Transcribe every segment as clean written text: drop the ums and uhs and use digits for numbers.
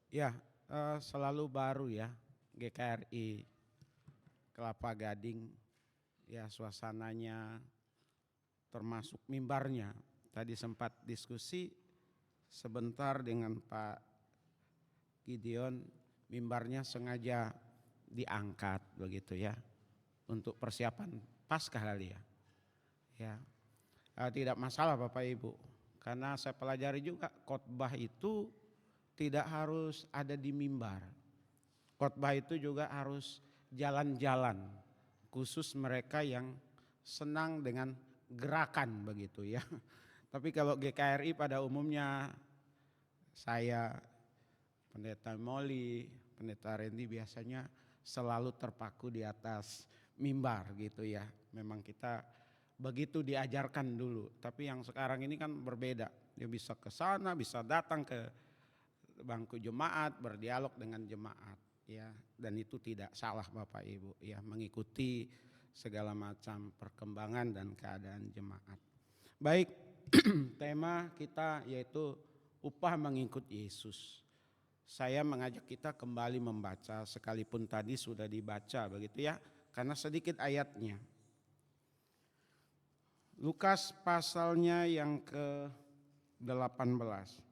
Ya, selalu baru ya GKRI Kelapa Gading. Ya, suasananya termasuk mimbarnya. Tadi sempat diskusi sebentar dengan Pak Gideon, mimbarnya sengaja diangkat begitu ya untuk persiapan Paskah kali ya. Ya, tidak masalah Bapak Ibu, karena saya pelajari juga khotbah itu tidak harus ada di mimbar. Khotbah itu juga harus jalan-jalan, khusus mereka yang senang dengan gerakan begitu ya. Tapi kalau GKRI pada umumnya saya, Pendeta Molly, Pendeta Randy biasanya selalu terpaku di atas mimbar gitu ya. Memang kita begitu diajarkan dulu, tapi yang sekarang ini kan berbeda. Dia bisa ke sana, bisa datang ke bangku jemaat, berdialog dengan jemaat ya, dan itu tidak salah Bapak Ibu ya, mengikuti segala macam perkembangan dan keadaan jemaat. Baik, tema kita yaitu upah mengikut Yesus. Saya mengajak kita kembali membaca, sekalipun tadi sudah dibaca begitu ya, karena sedikit ayatnya. Lukas pasalnya yang ke-18.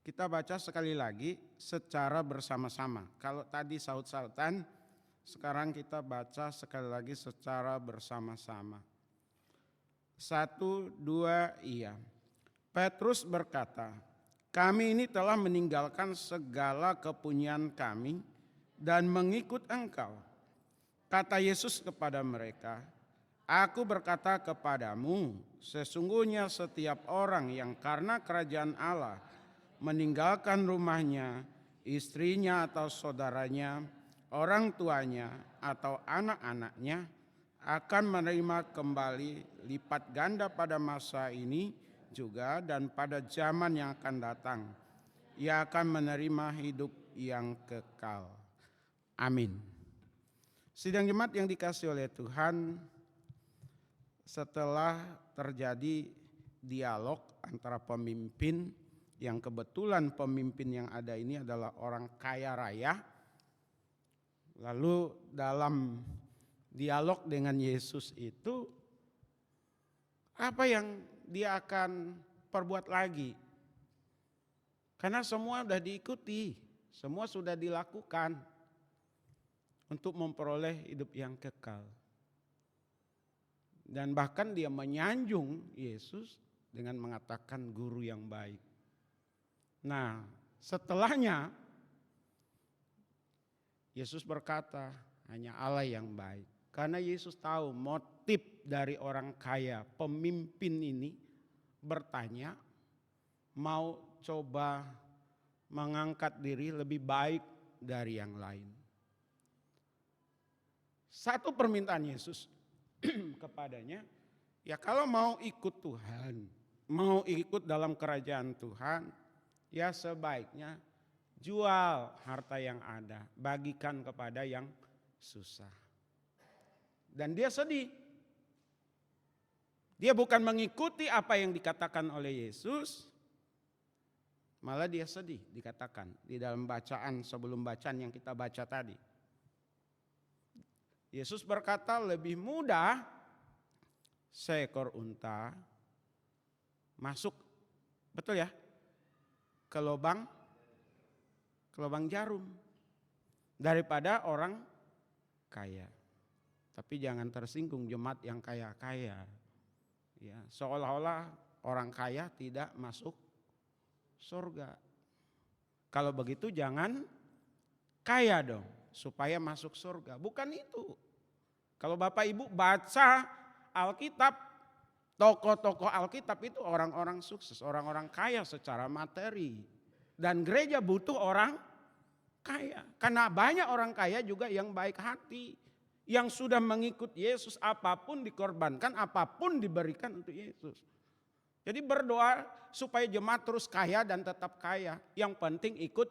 Kita baca sekali lagi secara bersama-sama. Kalau tadi saut-sautan, sekarang kita baca sekali lagi secara bersama-sama. 1, 2, iya. Petrus berkata, kami ini telah meninggalkan segala kepunyaan kami dan mengikut Engkau. Kata Yesus kepada mereka, aku berkata kepadamu, sesungguhnya setiap orang yang karena kerajaan Allah meninggalkan rumahnya, istrinya atau saudaranya, orang tuanya atau anak-anaknya akan menerima kembali lipat ganda pada masa ini juga dan pada zaman yang akan datang. Ia akan menerima hidup yang kekal. Amin. Sidang jemaat yang dikasihi oleh Tuhan, setelah terjadi dialog antara pemimpin, yang kebetulan pemimpin yang ada ini adalah orang kaya raya. Lalu dalam dialog dengan Yesus itu, apa yang dia akan perbuat lagi? Karena semua sudah diikuti, semua sudah dilakukan untuk memperoleh hidup yang kekal. Dan bahkan dia menyanjung Yesus dengan mengatakan guru yang baik. Nah, setelahnya Yesus berkata, hanya Allah yang baik. Karena Yesus tahu motif dari orang kaya, pemimpin ini bertanya, mau coba mengangkat diri lebih baik dari yang lain. Satu permintaan Yesus kepadanya, ya kalau mau ikut Tuhan, mau ikut dalam kerajaan Tuhan, ya sebaiknya jual harta yang ada, bagikan kepada yang susah. Dan dia sedih. Dia bukan mengikuti apa yang dikatakan oleh Yesus, malah dia sedih dikatakan di dalam bacaan sebelum bacaan yang kita baca tadi. Yesus berkata lebih mudah seekor unta masuk, betul ya, ke lubang jarum daripada orang kaya. Tapi jangan tersinggung jemaat yang kaya-kaya. Ya, seolah-olah orang kaya tidak masuk surga. Kalau begitu jangan kaya dong supaya masuk surga. Bukan itu. Kalau Bapak Ibu baca Alkitab, tokoh-tokoh Alkitab itu orang-orang sukses, orang-orang kaya secara materi. Dan gereja butuh orang kaya. Karena banyak orang kaya juga yang baik hati. Yang sudah mengikut Yesus, apapun dikorbankan, apapun diberikan untuk Yesus. Jadi berdoa supaya jemaat terus kaya dan tetap kaya. Yang penting ikut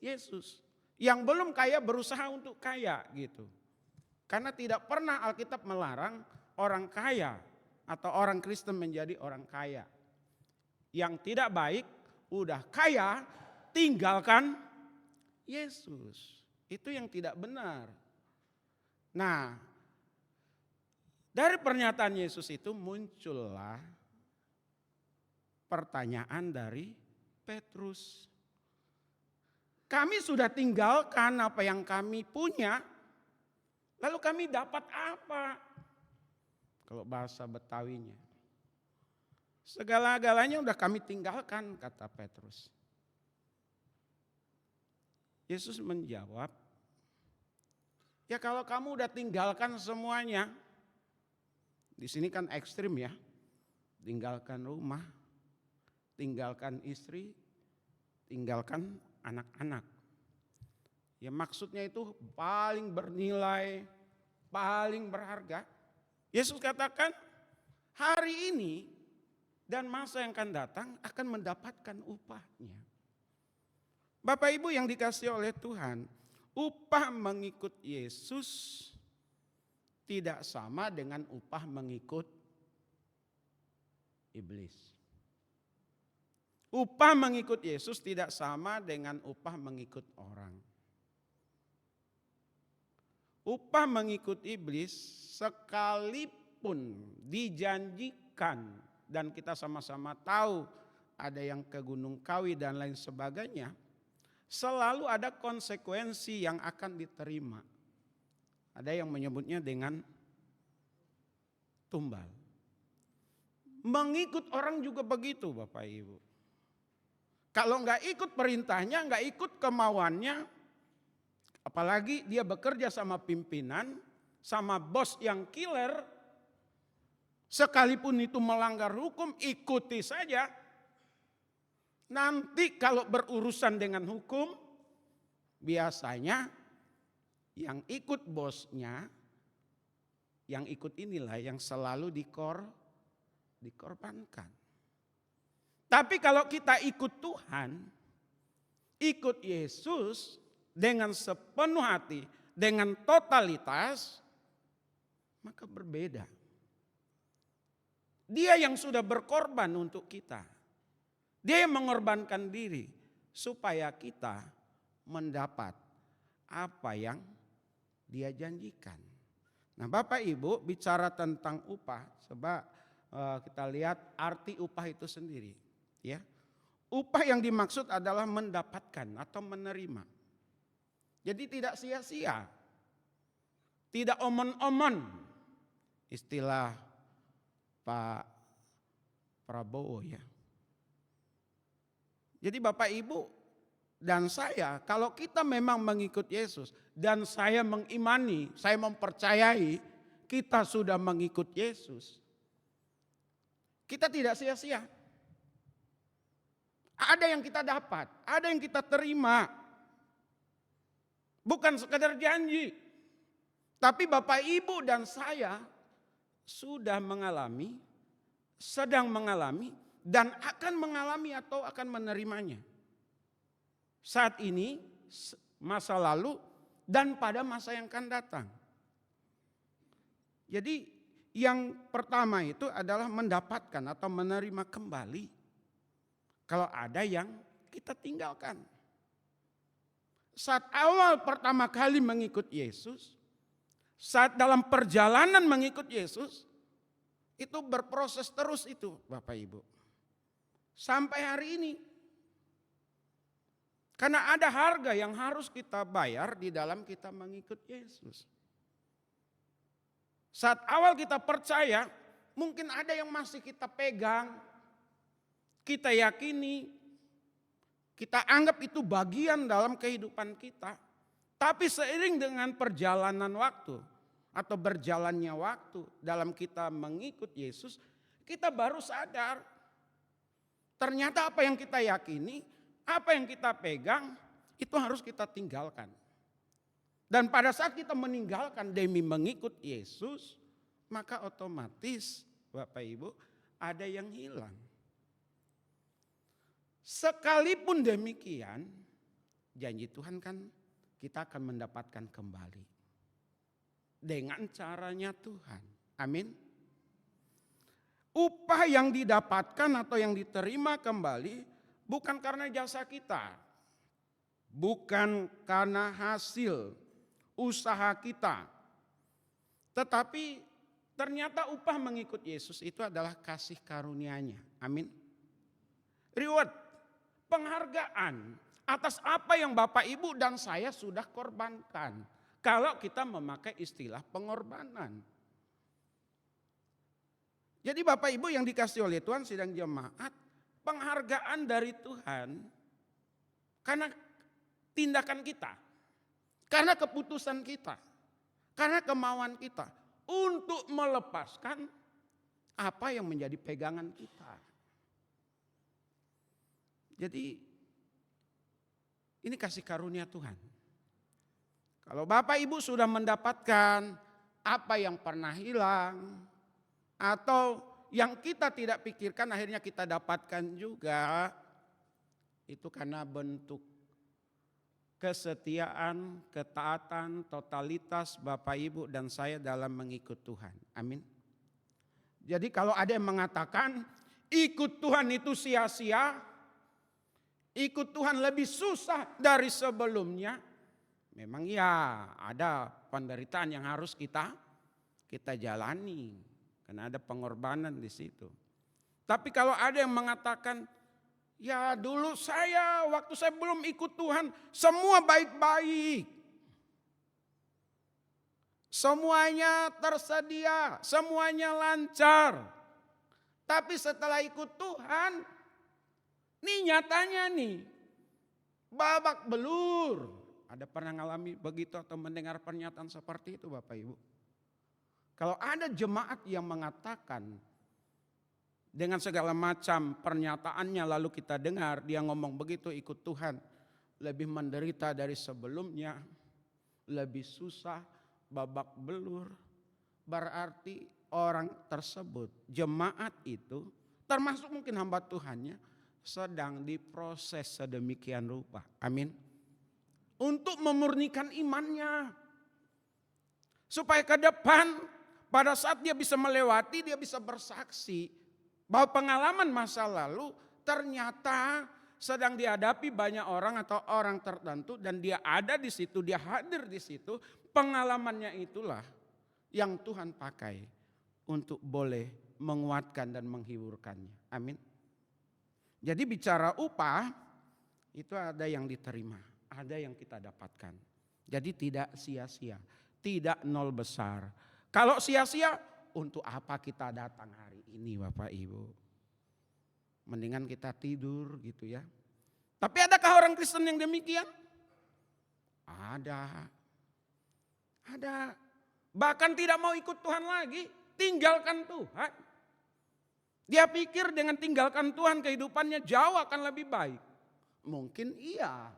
Yesus. Yang belum kaya berusaha untuk kaya gitu. Karena tidak pernah Alkitab melarang orang kaya atau orang Kristen menjadi orang kaya. Yang tidak baik udah kaya tinggalkan Yesus. Itu yang tidak benar. Nah, dari pernyataan Yesus itu muncullah pertanyaan dari Petrus. Kami sudah tinggalkan apa yang kami punya, lalu kami dapat apa? Kalau bahasa Betawinya. Segala-galanya udah kami tinggalkan, kata Petrus. Yesus menjawab, ya kalau kamu udah tinggalkan semuanya, di sini kan ekstrim ya, tinggalkan rumah, tinggalkan istri, tinggalkan anak-anak. Ya maksudnya itu paling bernilai, paling berharga. Yesus katakan hari ini dan masa yang akan datang akan mendapatkan upahnya. Bapak Ibu yang dikasihi oleh Tuhan, upah mengikut Yesus tidak sama dengan upah mengikut iblis. Upah mengikut Yesus tidak sama dengan upah mengikut orang. Upah mengikut iblis sekalipun dijanjikan dan kita sama-sama tahu ada yang ke Gunung Kawi dan lain sebagainya, selalu ada konsekuensi yang akan diterima. Ada yang menyebutnya dengan tumbal. Mengikut orang juga begitu Bapak Ibu. Kalau nggak ikut perintahnya, nggak ikut kemauannya, apalagi dia bekerja sama pimpinan, sama bos yang killer, sekalipun itu melanggar hukum, ikuti saja. Nanti kalau berurusan dengan hukum, biasanya yang ikut bosnya, yang ikut inilah yang selalu dikorbankan. Tapi kalau kita ikut Tuhan, ikut Yesus dengan sepenuh hati, dengan totalitas, maka berbeda. Dia yang sudah berkorban untuk kita. Dia yang mengorbankan diri supaya kita mendapat apa yang dia janjikan. Nah Bapak Ibu bicara tentang upah, coba kita lihat arti upah itu sendiri. Ya, upah yang dimaksud adalah mendapatkan atau menerima. Jadi tidak sia-sia, tidak omon-omon, istilah Pak Prabowo ya. Jadi Bapak Ibu dan saya, kalau kita memang mengikut Yesus dan saya mengimani, saya mempercayai kita sudah mengikut Yesus, kita tidak sia-sia. Ada yang kita dapat, ada yang kita terima. Bukan sekadar janji. Tapi Bapak Ibu dan saya sudah mengalami, sedang mengalami, dan akan mengalami atau akan menerimanya. Saat ini, masa lalu, dan pada masa yang akan datang. Jadi yang pertama itu adalah mendapatkan atau menerima kembali. Kalau ada yang kita tinggalkan. Saat awal pertama kali mengikut Yesus, saat dalam perjalanan mengikut Yesus, itu berproses terus itu Bapak Ibu. Sampai hari ini. Karena ada harga yang harus kita bayar di dalam kita mengikut Yesus. Saat awal kita percaya, mungkin ada yang masih kita pegang, kita yakini, kita anggap itu bagian dalam kehidupan kita. Tapi seiring dengan perjalanan waktu atau berjalannya waktu dalam kita mengikut Yesus, kita baru sadar ternyata apa yang kita yakini, apa yang kita pegang itu harus kita tinggalkan. Dan pada saat kita meninggalkan demi mengikut Yesus, maka otomatis Bapak Ibu ada yang hilang. Sekalipun demikian, janji Tuhan kan kita akan mendapatkan kembali. Dengan caranya Tuhan. Amin. Upah yang didapatkan atau yang diterima kembali bukan karena jasa kita. bukan karena hasil usaha kita. Tetapi ternyata upah mengikut Yesus itu adalah kasih karunia-Nya. Amin. Reward, penghargaan atas apa yang Bapak Ibu dan saya sudah korbankan. Kalau kita memakai istilah pengorbanan. Jadi Bapak Ibu yang dikasih oleh Tuhan sidang jemaat, penghargaan dari Tuhan karena tindakan kita, karena keputusan kita, karena kemauan kita untuk melepaskan apa yang menjadi pegangan kita. Jadi ini kasih karunia Tuhan. Kalau Bapak Ibu sudah mendapatkan apa yang pernah hilang, atau yang kita tidak pikirkan akhirnya kita dapatkan juga, itu karena bentuk kesetiaan, ketaatan, totalitas Bapak Ibu dan saya dalam mengikut Tuhan. Amin. Jadi kalau ada yang mengatakan ikut Tuhan itu sia-sia, ikut Tuhan lebih susah dari sebelumnya, memang ya ada penderitaan yang harus kita jalani. Karena ada pengorbanan di situ. Tapi kalau ada yang mengatakan, ya dulu saya waktu saya belum ikut Tuhan semua baik-baik. Semuanya tersedia, semuanya lancar. Tapi setelah ikut Tuhan, nih nyatanya nih babak belur. Ada pernah ngalami begitu atau mendengar pernyataan seperti itu Bapak Ibu? Kalau ada jemaat yang mengatakan dengan segala macam pernyataannya lalu kita dengar dia ngomong begitu ikut Tuhan lebih menderita dari sebelumnya, lebih susah, babak belur, berarti orang tersebut, jemaat itu termasuk mungkin hamba Tuhannya sedang diproses sedemikian rupa. Amin. Untuk memurnikan imannya. Supaya ke depan pada saat dia bisa melewati, dia bisa bersaksi bahwa pengalaman masa lalu ternyata sedang dihadapi banyak orang atau orang tertentu dan dia ada di situ, dia hadir di situ. Pengalamannya itulah yang Tuhan pakai untuk boleh menguatkan dan menghiburkannya. Amin. Jadi bicara upah itu ada yang diterima, ada yang kita dapatkan. Jadi tidak sia-sia, tidak nol besar. Kalau sia-sia, untuk apa kita datang hari ini Bapak Ibu? Mendingan kita tidur gitu ya. Tapi adakah orang Kristen yang demikian? Ada. Bahkan tidak mau ikut Tuhan lagi, tinggalkan Tuhan. Dia pikir dengan tinggalkan Tuhan kehidupannya jauh akan lebih baik. Mungkin iya.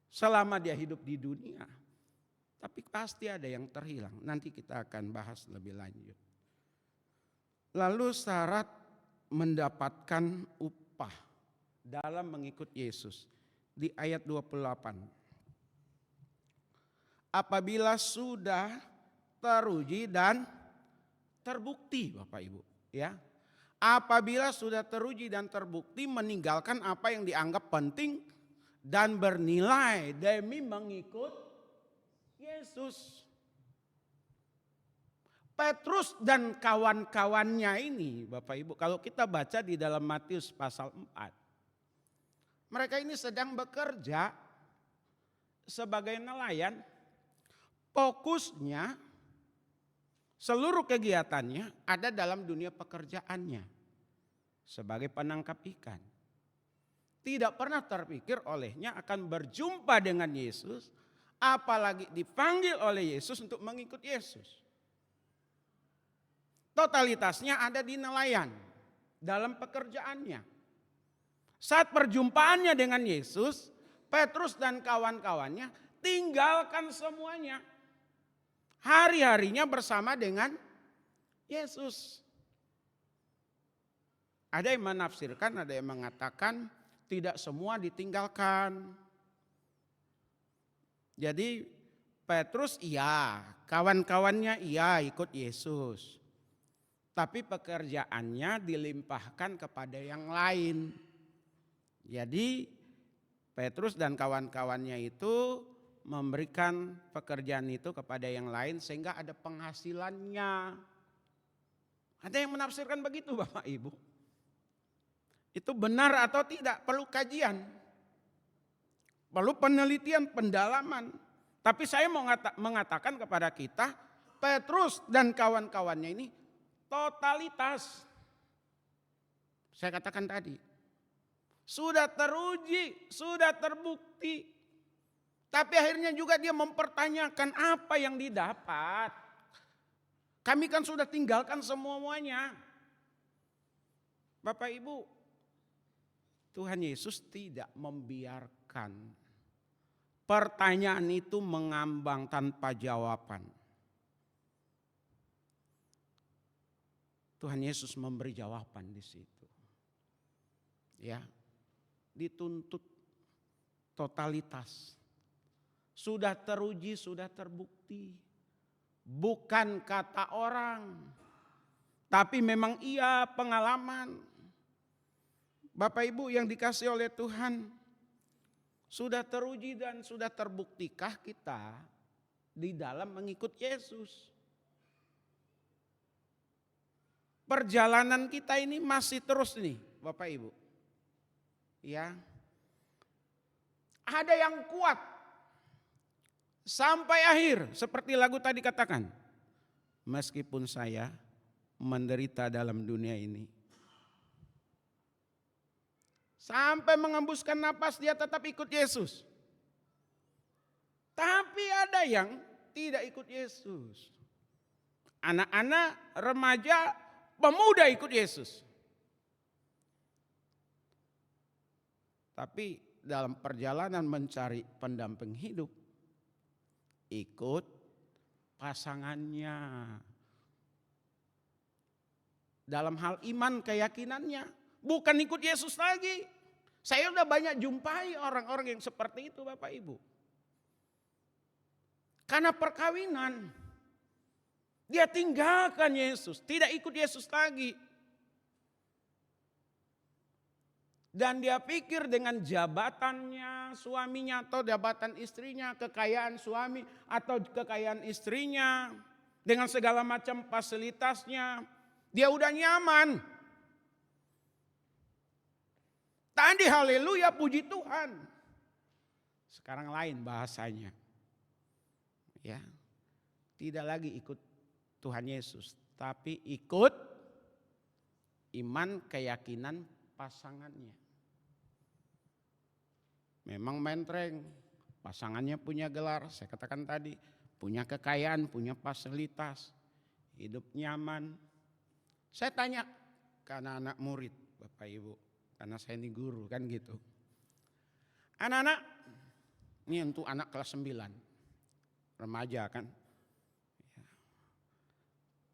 Selama dia hidup di dunia. Tapi pasti ada yang terhilang. Nanti kita akan bahas lebih lanjut. Lalu syarat mendapatkan upah dalam mengikut Yesus. Di ayat 28. Apabila sudah teruji dan terbukti Bapak Ibu. Ya, apabila sudah teruji dan terbukti meninggalkan apa yang dianggap penting dan bernilai demi mengikut Yesus. Petrus dan kawan-kawannya ini Bapak Ibu, kalau kita baca di dalam Matius pasal 4. Mereka ini sedang bekerja sebagai nelayan. Fokusnya, seluruh kegiatannya ada dalam dunia pekerjaannya. Sebagai penangkap ikan. Tidak pernah terpikir olehnya akan berjumpa dengan Yesus. Apalagi dipanggil oleh Yesus untuk mengikut Yesus. Totalitasnya ada di nelayan. Dalam pekerjaannya. Saat perjumpaannya dengan Yesus. Petrus dan kawan-kawannya tinggalkan semuanya. Hari-harinya bersama dengan Yesus. Ada yang menafsirkan, ada yang mengatakan tidak semua ditinggalkan. Jadi Petrus iya, kawan-kawannya iya ikut Yesus. Tapi pekerjaannya dilimpahkan kepada yang lain. Jadi Petrus dan kawan-kawannya itu memberikan pekerjaan itu kepada yang lain sehingga ada penghasilannya. Ada yang menafsirkan begitu Bapak Ibu. Itu benar atau tidak perlu kajian. Perlu penelitian, pendalaman. Tapi saya mau mengatakan kepada kita, Petrus dan kawan-kawannya ini totalitas. Saya katakan tadi, sudah teruji, sudah terbukti. Tapi akhirnya juga dia mempertanyakan apa yang didapat. Kami kan sudah tinggalkan semuanya. Bapak Ibu, Tuhan Yesus tidak membiarkan pertanyaan itu mengambang tanpa jawaban. Tuhan Yesus memberi jawaban di situ. Ya, dituntut totalitas. Sudah teruji, sudah terbukti. Bukan kata orang, tapi memang iya pengalaman. Bapak Ibu yang dikasih oleh Tuhan, sudah teruji dan sudah terbuktikah kita di dalam mengikut Yesus? Perjalanan kita ini masih terus nih Bapak Ibu. Ya. Ada yang kuat sampai akhir, seperti lagu tadi katakan. Meskipun saya menderita dalam dunia ini. Sampai mengembuskan napas dia tetap ikut Yesus. Tapi ada yang tidak ikut Yesus. Anak-anak, remaja, pemuda ikut Yesus. Tapi dalam perjalanan mencari pendamping hidup, ikut pasangannya. Dalam hal iman keyakinannya, bukan ikut Yesus lagi. Saya udah banyak jumpai orang-orang yang seperti itu Bapak Ibu. Karena perkawinan, dia tinggalkan Yesus, tidak ikut Yesus lagi. Dan dia pikir dengan jabatannya suaminya atau jabatan istrinya, kekayaan suami atau kekayaan istrinya, dengan segala macam fasilitasnya, dia udah nyaman. Tadi haleluya puji Tuhan. Sekarang lain bahasanya. Ya. Tidak lagi ikut Tuhan Yesus, tapi ikut iman keyakinan pasangannya. Memang mentereng, pasangannya punya gelar, saya katakan tadi, punya kekayaan, punya fasilitas, hidup nyaman. Saya tanya ke anak-anak murid, Bapak Ibu, karena saya ini guru kan gitu. Anak-anak, ini untuk anak kelas 9, remaja kan.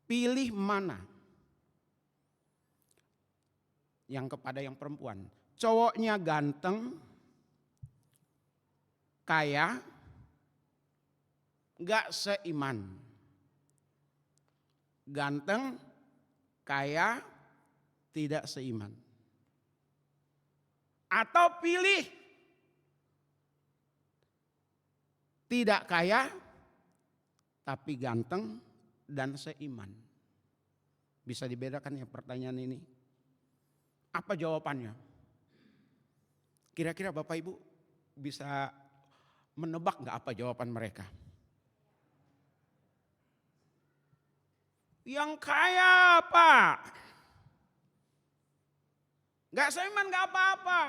Pilih mana yang kepada yang perempuan. Cowoknya ganteng, kaya, gak seiman. Ganteng, kaya, tidak seiman. Atau pilih tidak kaya, tapi ganteng dan seiman. Bisa dibedakan ya pertanyaan ini? Apa jawabannya? Kira-kira Bapak Ibu bisa menebak gak apa jawaban mereka? Yang kaya Pak. Gak seiman gak apa-apa.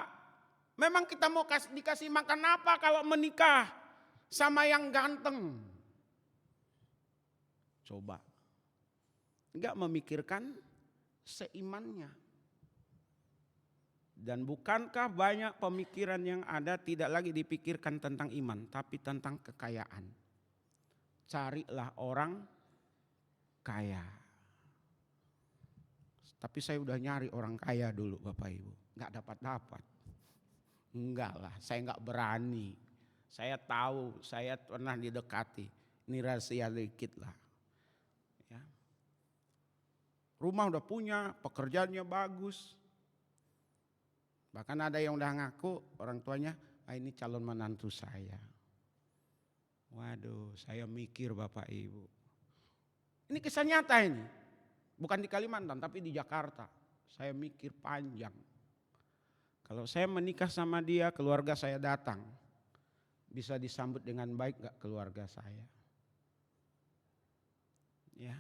Memang kita mau dikasih makan apa kalau menikah sama yang ganteng? Coba. Gak memikirkan seimannya. Dan bukankah banyak pemikiran yang ada tidak lagi dipikirkan tentang iman, tapi tentang kekayaan. Carilah orang kaya. Tapi saya udah nyari orang kaya dulu Bapak Ibu. Gak dapat-dapat. Enggak lah, saya gak berani. Saya tahu, saya pernah didekati. Ini rahasia dikit lah. Ya. Rumah udah punya, pekerjaannya bagus. Bahkan ada yang udah ngaku orang tuanya, ini calon menantu saya. Waduh, saya mikir Bapak Ibu. Ini kisah nyata ini. Bukan di Kalimantan tapi di Jakarta. Saya mikir panjang. Kalau saya menikah sama dia, keluarga saya datang. Bisa disambut dengan baik gak keluarga saya? Ya.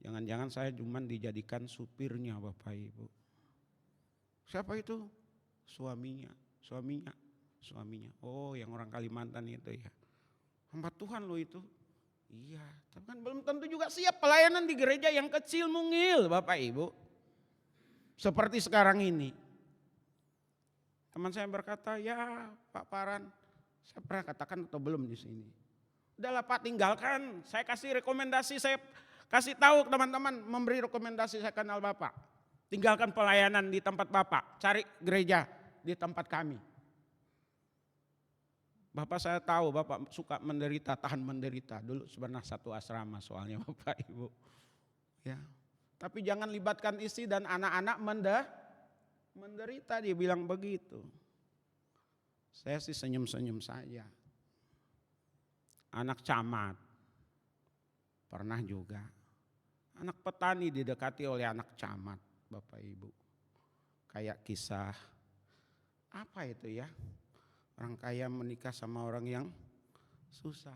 Jangan-jangan saya cuma dijadikan supirnya Bapak Ibu. Siapa itu? Suaminya. Oh, yang orang Kalimantan itu ya. Hamba Tuhan loh itu. Iya, tapi kan belum tentu juga siap pelayanan di gereja yang kecil mungil Bapak Ibu. Seperti sekarang ini. Teman saya berkata, ya Pak Paran, saya pernah katakan atau belum di sini. Udahlah Pak, tinggalkan, saya kasih rekomendasi, saya kasih tahu teman-teman, memberi rekomendasi, saya kenal Bapak. Tinggalkan pelayanan di tempat Bapak, cari gereja di tempat kami. Bapak saya tahu, Bapak suka menderita, tahan menderita. Dulu sebenarnya satu asrama soalnya Bapak Ibu. Ya. Tapi jangan libatkan istri dan anak-anak menderita, dia bilang begitu. Saya sih senyum-senyum saja. Anak camat, pernah juga. Anak petani didekati oleh anak camat, Bapak Ibu. Kayak kisah, apa itu ya? Orang kaya menikah sama orang yang susah.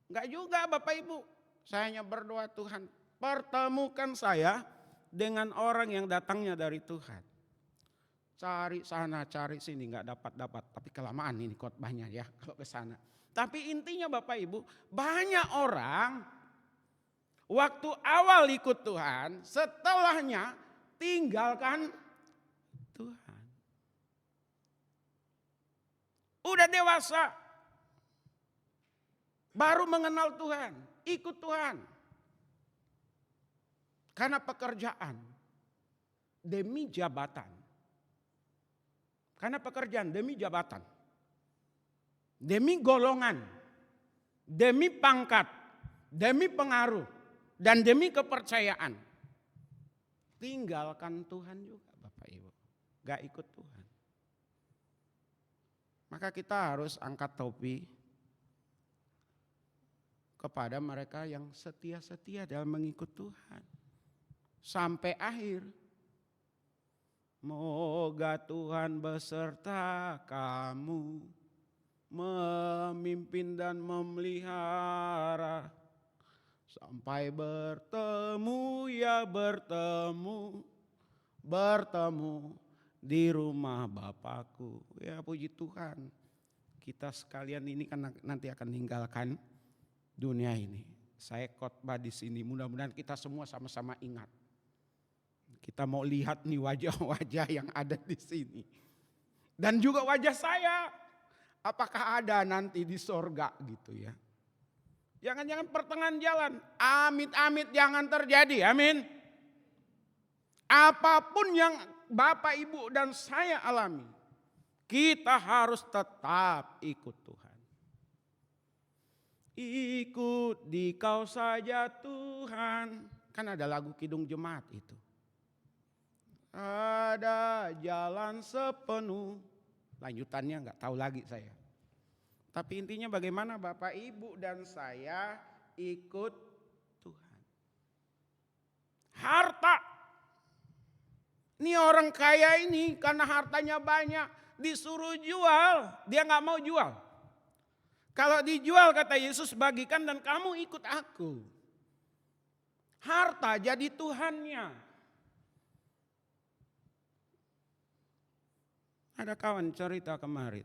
Enggak juga Bapak Ibu. Saya hanya berdoa, Tuhan pertemukan saya dengan orang yang datangnya dari Tuhan. Cari sana, cari sini, nggak dapat. Tapi kelamaan ini khotbahnya ya kalau ke sana. Tapi intinya Bapak Ibu, banyak orang waktu awal ikut Tuhan, setelahnya tinggalkan Tuhan. Udah dewasa, baru mengenal Tuhan, ikut Tuhan. Karena pekerjaan, demi jabatan. Karena pekerjaan demi jabatan, demi golongan, demi pangkat, demi pengaruh, dan demi kepercayaan. Tinggalkan Tuhan juga Bapak Ibu, gak ikut Tuhan. Maka kita harus angkat topi kepada mereka yang setia-setia dalam mengikut Tuhan. Sampai akhir. Moga Tuhan beserta kamu, memimpin dan memelihara, sampai bertemu di rumah Bapakku. Ya puji Tuhan, kita sekalian ini kan nanti akan meninggalkan dunia ini. Saya khotbah di sini, mudah-mudahan kita semua sama-sama ingat. Kita mau lihat nih wajah-wajah yang ada di sini. Dan juga wajah saya. Apakah ada nanti di sorga gitu ya. Jangan-jangan pertengahan jalan. Amit-amit jangan terjadi. Amin. Apapun yang Bapak, Ibu dan saya alami. Kita harus tetap ikut Tuhan. Ikut di Kau saja Tuhan. Kan ada lagu Kidung Jemaat itu. Ada jalan sepenuh, lanjutannya nggak tahu lagi saya. Tapi intinya bagaimana Bapak Ibu dan saya ikut Tuhan. Harta. Ini orang kaya ini karena hartanya banyak disuruh jual, dia nggak mau jual. Kalau dijual kata Yesus bagikan dan kamu ikut aku. Harta jadi Tuhannya. Ada kawan cerita kemarin,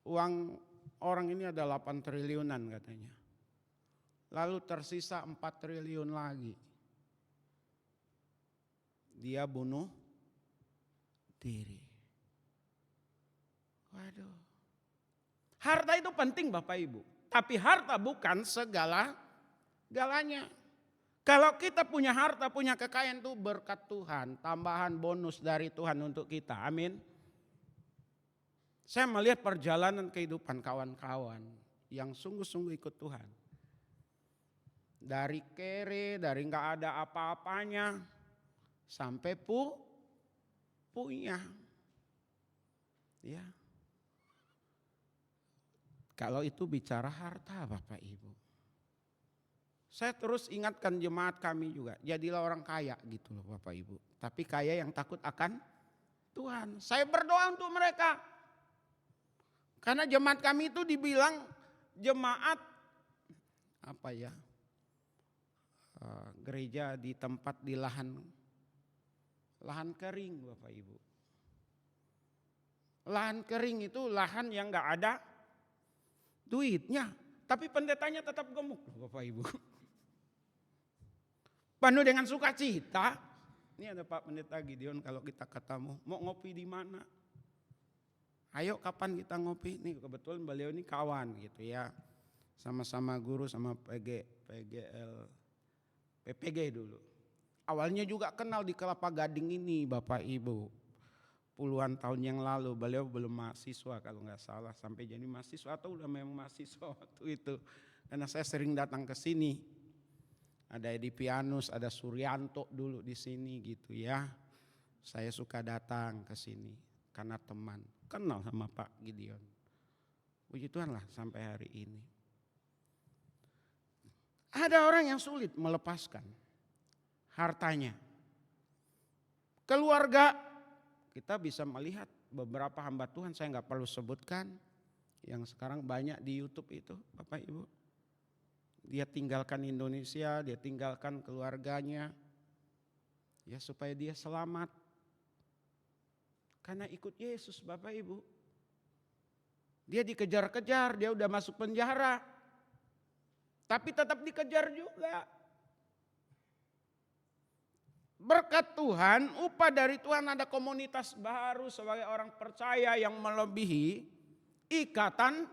uang orang ini ada 8 triliunan katanya. Lalu tersisa 4 triliun lagi. Dia bunuh diri. Waduh. Harta itu penting Bapak Ibu. Tapi harta bukan segala-galanya. Kalau kita punya harta, punya kekayaan itu berkat Tuhan. Tambahan bonus dari Tuhan untuk kita. Amin. Saya melihat perjalanan kehidupan kawan-kawan yang sungguh-sungguh ikut Tuhan. Dari kere, dari nggak ada apa-apanya, sampai punya. Ya, Kalau itu bicara harta Bapak Ibu. Saya terus ingatkan jemaat kami juga, jadilah orang kaya gitu loh Bapak Ibu. Tapi kaya yang takut akan Tuhan. Saya berdoa untuk mereka. Karena jemaat kami itu dibilang jemaat gereja di tempat di lahan kering Bapak Ibu. Lahan kering itu lahan yang gak ada duitnya. Tapi pendetanya tetap gemuk Bapak Ibu. Penuh dengan sukacita. Ini ada Pak Pendeta Gideon, kalau kita ketemu, mau ngopi di mana? Ayo kapan kita ngopi? Nih kebetulan beliau ini kawan gitu ya. Sama-sama guru sama PPG dulu. Awalnya juga kenal di Kelapa Gading ini Bapak Ibu. Puluhan tahun yang lalu beliau belum mahasiswa kalau nggak salah. Sampai jadi mahasiswa atau udah memang mahasiswa waktu itu. Karena saya sering datang ke sini. Ada Edi Pianus, ada Suryanto dulu di sini gitu ya. Saya suka datang ke sini karena teman. Kenal sama Pak Gideon. Puji Tuhan lah sampai hari ini. Ada orang yang sulit melepaskan hartanya. Keluarga, kita bisa melihat beberapa hamba Tuhan, saya nggak perlu sebutkan. Yang sekarang banyak di YouTube itu Bapak Ibu. Dia tinggalkan Indonesia, dia tinggalkan keluarganya. Ya supaya dia selamat. Karena ikut Yesus Bapak Ibu. Dia dikejar-kejar, dia udah masuk penjara. Tapi tetap dikejar juga. Berkat Tuhan, upah dari Tuhan, ada komunitas baru sebagai orang percaya yang melebihi ikatan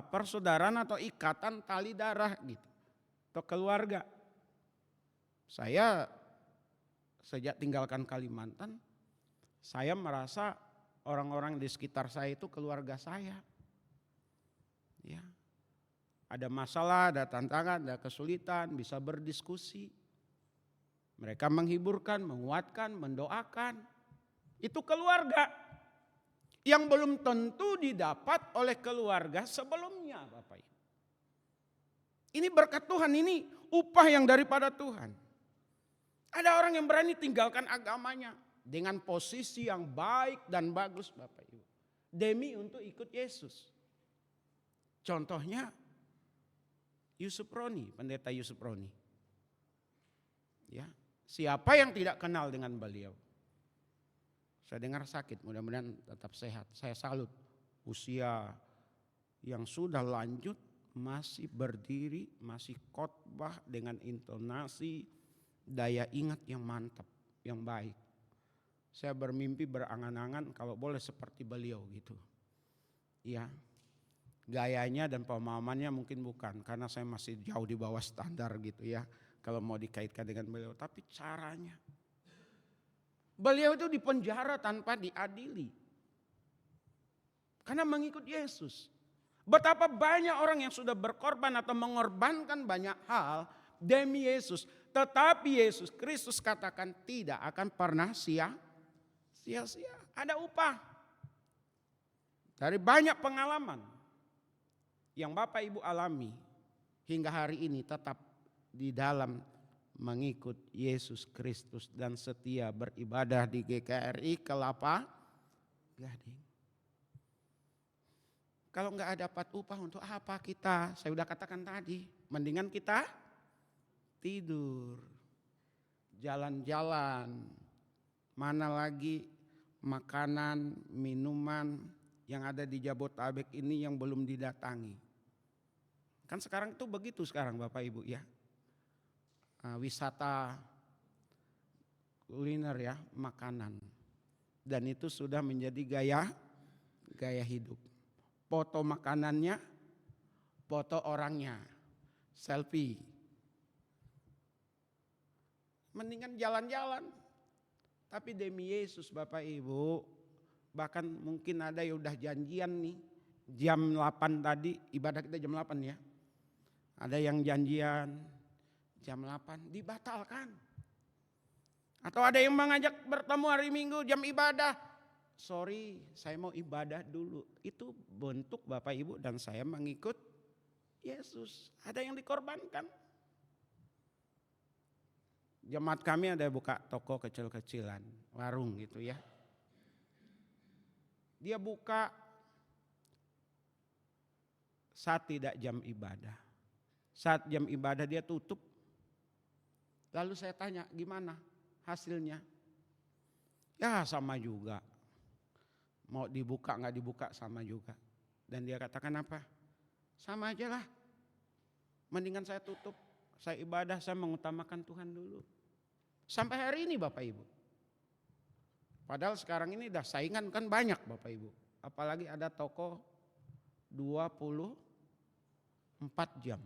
persaudaraan atau ikatan tali darah gitu. Atau keluarga. Saya sejak tinggalkan Kalimantan, saya merasa orang-orang di sekitar saya itu keluarga saya. Ya. Ada masalah, ada tantangan, ada kesulitan, bisa berdiskusi. Mereka menghiburkan, menguatkan, mendoakan. Itu keluarga yang belum tentu didapat oleh keluarga sebelumnya, Bapak Ibu. Ini berkat Tuhan, ini upah yang daripada Tuhan. Ada orang yang berani tinggalkan agamanya dengan posisi yang baik dan bagus Bapak Ibu. Demi untuk ikut Yesus. Contohnya Yusuf Roni, Pendeta Yusuf Roni. Ya, siapa yang tidak kenal dengan beliau? Saya dengar sakit, mudah-mudahan tetap sehat. Saya salut usia yang sudah lanjut masih berdiri, masih khotbah dengan intonasi, daya ingat yang mantap, yang baik. Saya bermimpi berangan-angan kalau boleh seperti beliau gitu. Ya, gayanya dan pemahamannya mungkin bukan, karena saya masih jauh di bawah standar gitu ya. Kalau mau dikaitkan dengan beliau, tapi caranya. Beliau itu dipenjara tanpa diadili. Karena mengikut Yesus. Betapa banyak orang yang sudah berkorban atau mengorbankan banyak hal demi Yesus. Tetapi Yesus Kristus katakan tidak akan pernah sia-sia. Ada upah. Dari banyak pengalaman yang Bapak Ibu alami hingga hari ini tetap di dalam mengikut Yesus Kristus dan setia beribadah di GKRI Kelapa Gading. Kalau nggak dapat upah untuk apa kita? Saya udah katakan tadi, mendingan kita tidur, jalan-jalan, mana lagi makanan, minuman yang ada di Jabodetabek ini yang belum didatangi. Kan sekarang itu begitu sekarang Bapak Ibu ya. Wisata kuliner ya, makanan. Dan itu sudah menjadi gaya hidup. Foto makanannya, foto orangnya, selfie. Mendingan jalan-jalan. Tapi demi Yesus Bapak Ibu, bahkan mungkin ada yang udah janjian nih. Jam 8 tadi, ibadah kita jam 8 ya. Ada yang janjian jam 8 dibatalkan. Atau ada yang mengajak bertemu hari Minggu jam ibadah. sorry saya mau ibadah dulu. Itu bentuk Bapak Ibu dan saya mengikut Yesus. Ada yang dikorbankan. Jemaat kami ada buka toko kecil-kecilan, warung gitu ya. Dia buka saat tidak jam ibadah. Saat jam ibadah dia tutup. Lalu saya tanya, gimana hasilnya? Ya sama juga. Mau dibuka nggak dibuka sama juga. Dan dia katakan apa? Sama aja lah. Mendingan saya tutup. Saya ibadah, saya mengutamakan Tuhan dulu. Sampai hari ini Bapak Ibu. Padahal sekarang ini udah saingan kan banyak Bapak Ibu. Apalagi ada toko 24 jam.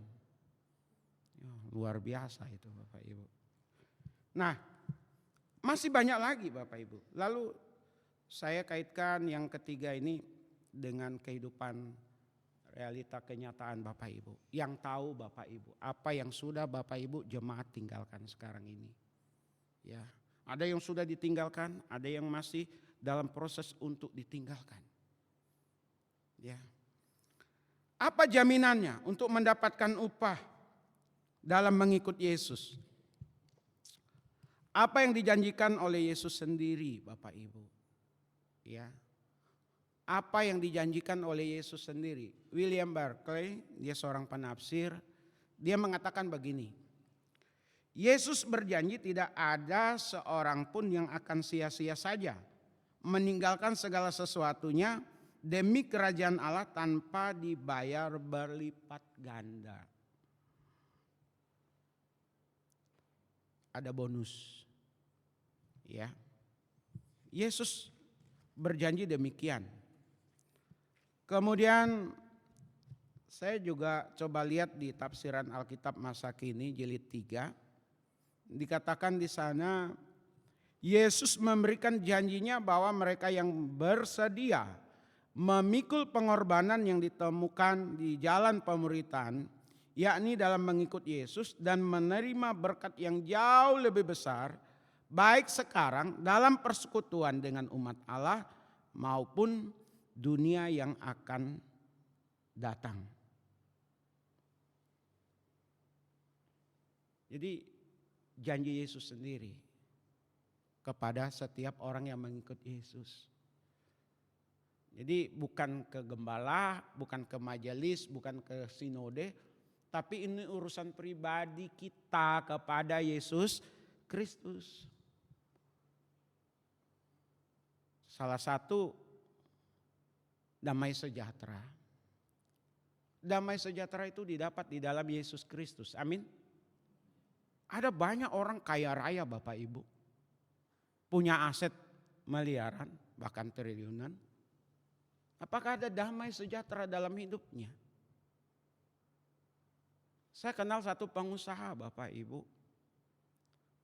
Ya, luar biasa itu Bapak Ibu. Nah, masih banyak lagi Bapak Ibu. Lalu saya kaitkan yang ketiga ini dengan kehidupan realita kenyataan Bapak Ibu. Yang tahu Bapak Ibu, apa yang sudah Bapak Ibu jemaat tinggalkan sekarang ini. Ya, ada yang sudah ditinggalkan, ada yang masih dalam proses untuk ditinggalkan. Ya. Apa jaminannya untuk mendapatkan upah dalam mengikut Yesus? Apa yang dijanjikan oleh Yesus sendiri Bapak Ibu? Ya. Apa yang dijanjikan oleh Yesus sendiri? William Barclay, dia seorang penafsir, dia mengatakan begini. Yesus berjanji tidak ada seorang pun yang akan sia-sia saja meninggalkan segala sesuatunya demi kerajaan Allah tanpa dibayar berlipat ganda. Ada bonus. Ya. Yesus berjanji demikian. Kemudian saya juga coba lihat di tafsiran Alkitab masa kini jilid 3. Dikatakan di sana Yesus memberikan janjinya bahwa mereka yang bersedia memikul pengorbanan yang ditemukan di jalan pemuritan, yakni dalam mengikut Yesus dan menerima berkat yang jauh lebih besar, baik sekarang dalam persekutuan dengan umat Allah maupun dunia yang akan datang. Jadi janji Yesus sendiri kepada setiap orang yang mengikut Yesus. Jadi bukan ke gembala, bukan ke majelis, bukan ke sinode, tapi ini urusan pribadi kita kepada Yesus Kristus. Salah satu damai sejahtera. Damai sejahtera itu didapat di dalam Yesus Kristus. Amin. Ada banyak orang kaya raya Bapak Ibu. Punya aset miliaran, bahkan triliunan. Apakah ada damai sejahtera dalam hidupnya? Saya kenal satu pengusaha Bapak Ibu.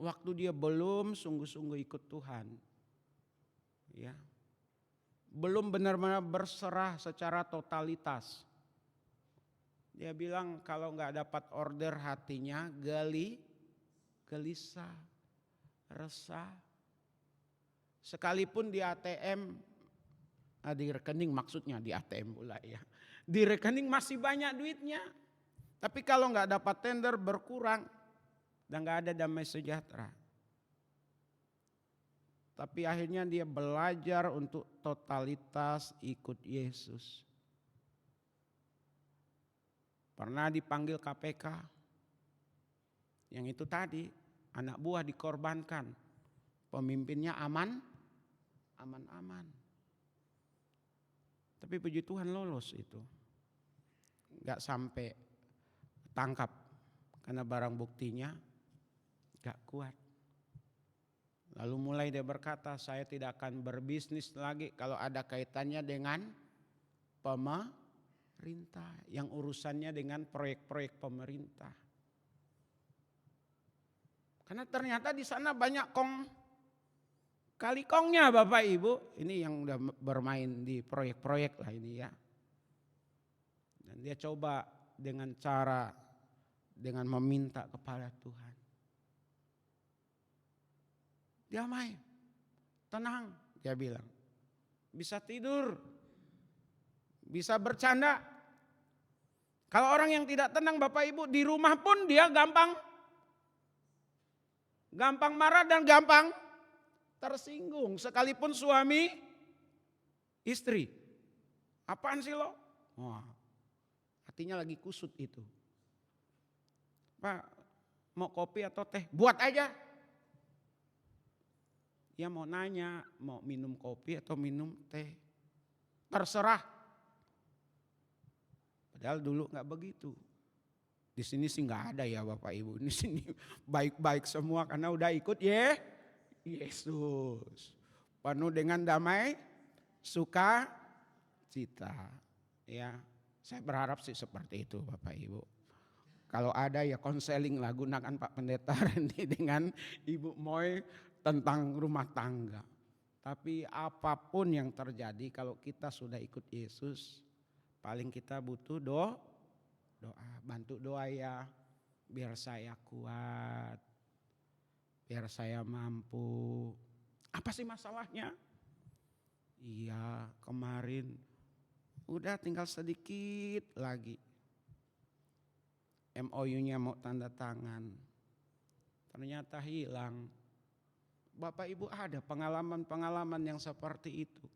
Waktu dia belum sungguh-sungguh ikut Tuhan. Ya. Belum benar-benar berserah secara totalitas. Dia bilang kalau nggak dapat order hatinya gelisah, resah. Sekalipun di ATM, di rekening maksudnya di ATM pula ya. Di rekening masih banyak duitnya. Tapi kalau nggak dapat tender berkurang dan nggak ada damai sejahtera. Tapi akhirnya dia belajar untuk totalitas ikut Yesus. Pernah dipanggil KPK. Yang itu tadi, anak buah dikorbankan. Pemimpinnya aman. Tapi puji Tuhan lolos itu. Gak sampai tangkap. Karena barang buktinya gak kuat. Lalu mulai dia berkata, saya tidak akan berbisnis lagi kalau ada kaitannya dengan pemerintah. Yang urusannya dengan proyek-proyek pemerintah. Karena ternyata di sana banyak kali kongnya Bapak Ibu. Ini yang udah bermain di proyek-proyek lah ini ya. Dan dia coba dengan meminta kepada Tuhan. Damai, tenang dia bilang. bisa tidur, bisa bercanda. Kalau orang yang tidak tenang Bapak Ibu, di rumah pun dia gampang marah dan gampang tersinggung. Sekalipun suami istri. Apaan sih lo? Wah, hatinya lagi kusut itu. Pak, mau kopi atau teh? Buat aja. Ya mau nanya, mau minum kopi atau minum teh. Terserah. Padahal dulu gak begitu. Di sini sih nggak ada ya Bapak Ibu. Di sini baik-baik semua karena udah ikut Yesus. Penuh dengan damai, suka, cita. Ya, saya berharap sih seperti itu Bapak Ibu. Kalau ada ya konseling lah, gunakan Pak Pendeta Randy dengan Ibu Moy tentang rumah tangga. Tapi apapun yang terjadi kalau kita sudah ikut Yesus, paling kita butuh doa, bantu doa ya, biar saya kuat, biar saya mampu. Apa sih masalahnya? Iya, kemarin udah tinggal sedikit lagi. MOU-nya mau tanda tangan. Ternyata hilang. Bapak Ibu ada pengalaman-pengalaman yang seperti itu.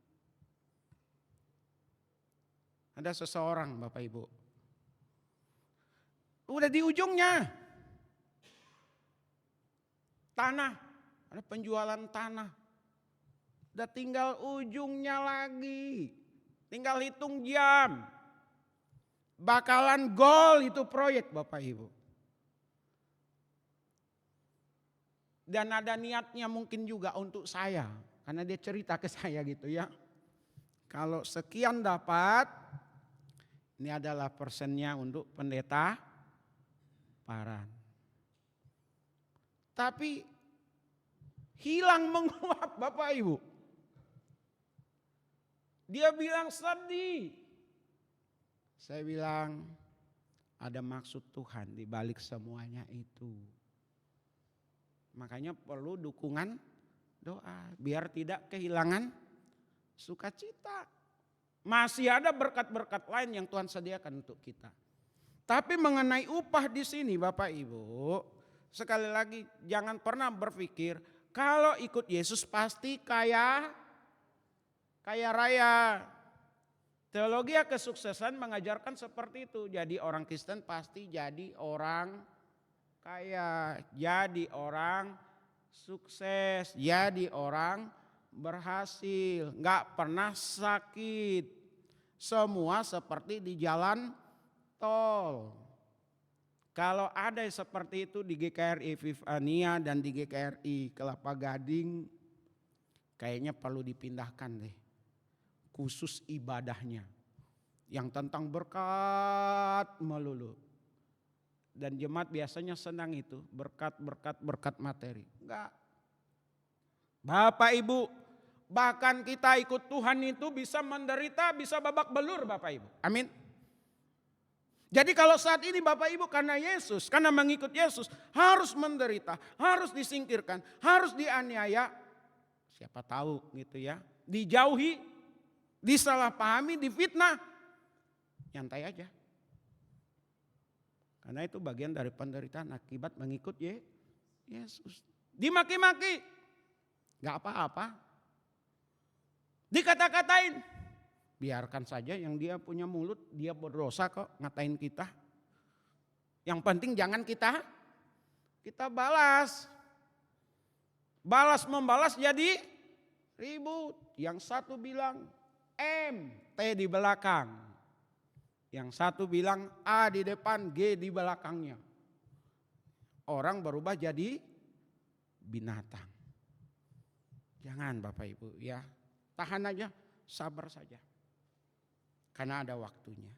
Ada seseorang Bapak Ibu. Udah di ujungnya. Tanah, ada penjualan tanah. Udah tinggal ujungnya lagi. Tinggal hitung jam. Bakalan gol itu proyek Bapak Ibu. Dan ada niatnya mungkin juga untuk saya. Karena dia cerita ke saya gitu ya. Kalau sekian dapat, ini adalah persennya untuk pendeta Paran. Tapi hilang menguap Bapak Ibu. Dia bilang sedih. Saya bilang ada maksud Tuhan di balik semuanya itu. Makanya perlu dukungan doa biar tidak kehilangan sukacita. Masih ada berkat-berkat lain yang Tuhan sediakan untuk kita. Tapi mengenai upah di sini Bapak Ibu, sekali lagi jangan pernah berpikir kalau ikut Yesus pasti kaya raya. Teologi kesuksesan mengajarkan seperti itu. Jadi orang Kristen pasti jadi orang kaya, jadi orang sukses, jadi orang berhasil, nggak pernah sakit. Semua seperti di jalan tol. Kalau ada seperti itu di GKRI Vivania dan di GKRI Kelapa Gading, kayaknya perlu dipindahkan deh. Khusus ibadahnya yang tentang berkat melulu. Dan jemaat biasanya senang itu berkat materi. Enggak. Bapak Ibu, bahkan kita ikut Tuhan itu bisa menderita, bisa babak belur Bapak Ibu. Amin. Jadi kalau saat ini Bapak Ibu karena Yesus, karena mengikut Yesus harus menderita, harus disingkirkan, harus dianiaya. Siapa tahu gitu ya, dijauhi, disalahpahami, difitnah, nyantai aja. Karena itu bagian dari penderitaan akibat mengikut Yesus. Dimaki-maki, gak apa-apa. Dikata-katain, biarkan saja yang dia punya mulut, dia berdosa kok ngatain kita. Yang penting jangan kita balas. Balas membalas jadi ribut. Yang satu bilang T di belakang. Yang satu bilang A di depan, G di belakangnya. Orang berubah jadi binatang. Jangan Bapak Ibu ya. Tahan aja, sabar saja. Karena ada waktunya.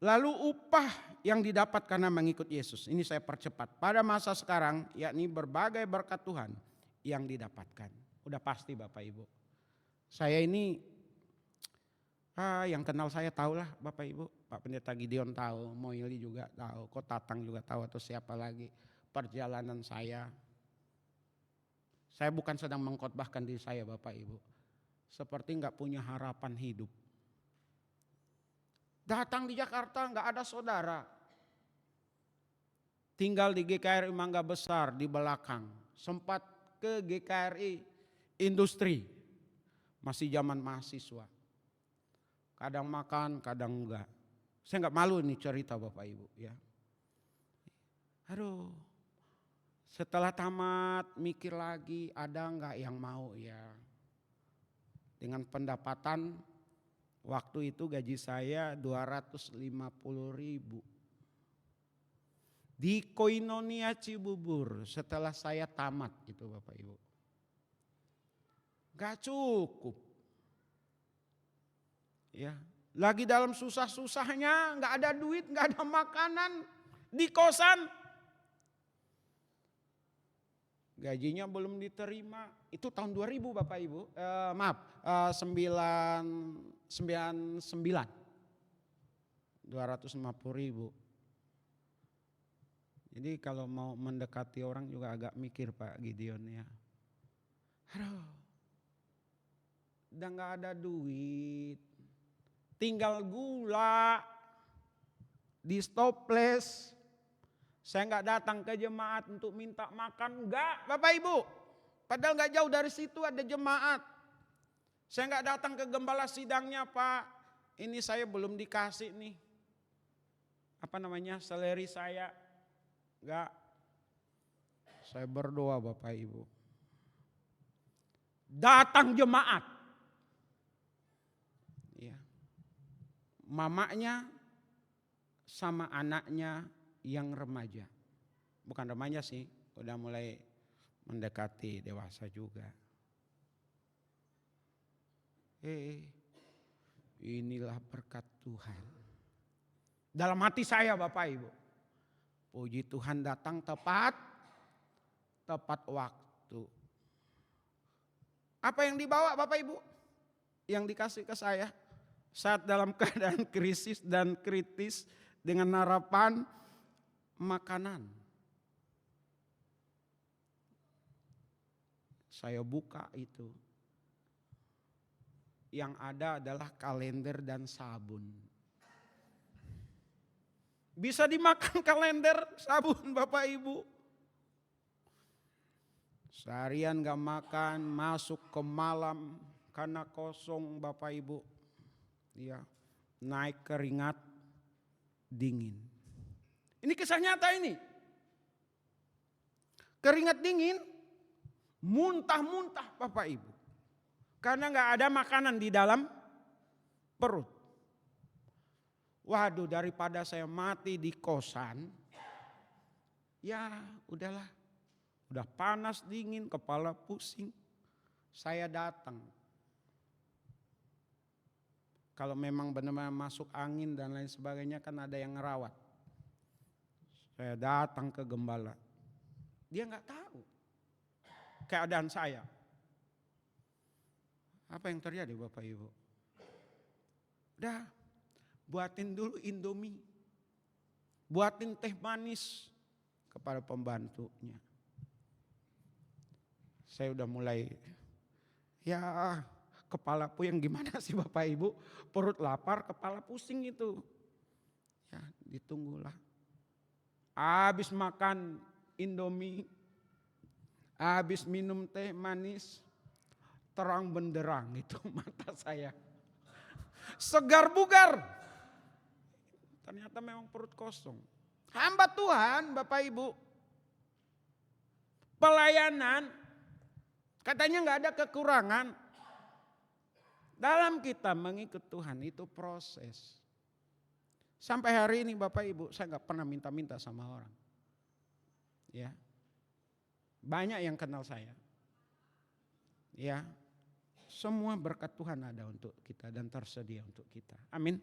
Lalu upah yang didapat karena mengikut Yesus. Ini saya percepat. Pada masa sekarang yakni berbagai berkat Tuhan yang didapatkan. Udah pasti Bapak Ibu. Saya ini yang kenal saya tahu lah Bapak Ibu. Pak Pendeta Gideon tahu, Moili juga tahu, Ko Tatang juga tahu atau siapa lagi. Perjalanan saya bukan sedang mengkhotbahkan diri saya Bapak Ibu. seperti nggak punya harapan hidup. Datang di Jakarta nggak ada saudara. Tinggal di GKRI Mangga Besar di belakang. Sempat ke GKRI Industri. Masih zaman mahasiswa. Kadang makan, kadang enggak. Saya nggak malu nih cerita Bapak Ibu ya. Aduh. Setelah tamat mikir lagi ada enggak yang mau ya. Dengan pendapatan waktu itu gaji saya 250.000. Di Koinonia Cibubur setelah saya tamat itu Bapak Ibu. Gak cukup. Ya, lagi dalam susah-susahnya, gak ada duit, gak ada makanan di kosan. Gajinya belum diterima. Itu tahun 2000 Bapak Ibu. 99. 250.000. Jadi kalau mau mendekati orang juga agak mikir Pak Gideon ya. Aduh, udah gak ada duit. Tinggal gula di stoples. Saya gak datang ke jemaat untuk minta makan. Enggak Bapak Ibu. Padahal gak jauh dari situ ada jemaat. Saya gak datang ke gembala sidangnya Pak. Ini saya belum dikasih nih. Seleri saya. Enggak. Saya berdoa Bapak Ibu. Datang jemaat. Ya. Mamanya sama anaknya yang remaja. Bukan remaja sih, udah mulai mendekati dewasa juga. Inilah berkat Tuhan. Dalam hati saya Bapak Ibu. Puji Tuhan datang tepat waktu. Apa yang dibawa Bapak Ibu? Yang dikasih ke saya saat dalam keadaan krisis dan kritis dengan harapan makanan. Saya buka itu. Yang ada adalah kalender dan sabun. Bisa dimakan kalender, sabun Bapak Ibu. Seharian gak makan, masuk ke malam karena kosong Bapak Ibu. Ya, naik keringat dingin. Ini kisah nyata ini. Keringat dingin, muntah-muntah Bapak Ibu. Karena gak ada makanan di dalam perut. Waduh, daripada saya mati di kosan, ya udahlah. Udah panas dingin, kepala pusing. Saya datang. Kalau memang benar-benar masuk angin dan lain sebagainya kan ada yang ngerawat. Saya datang ke gembala. Dia gak tahu keadaan saya. Apa yang terjadi Bapak Ibu? Udah, buatin dulu Indomie. Buatin teh manis kepada pembantunya. Saya udah mulai, ya kepala puyeng gimana sih Bapak Ibu. Perut lapar, kepala pusing itu. Ya ditunggulah. Habis makan Indomie, habis minum teh manis, terang benderang itu mata saya. Segar bugar. Ternyata memang perut kosong. Hamba Tuhan Bapak Ibu. Pelayanan katanya gak ada kekurangan. Dalam kita mengikut Tuhan itu proses. Sampai hari ini Bapak Ibu saya gak pernah minta-minta sama orang. Ya. Banyak yang kenal saya. Ya. Semua berkat Tuhan ada untuk kita dan tersedia untuk kita. Amin.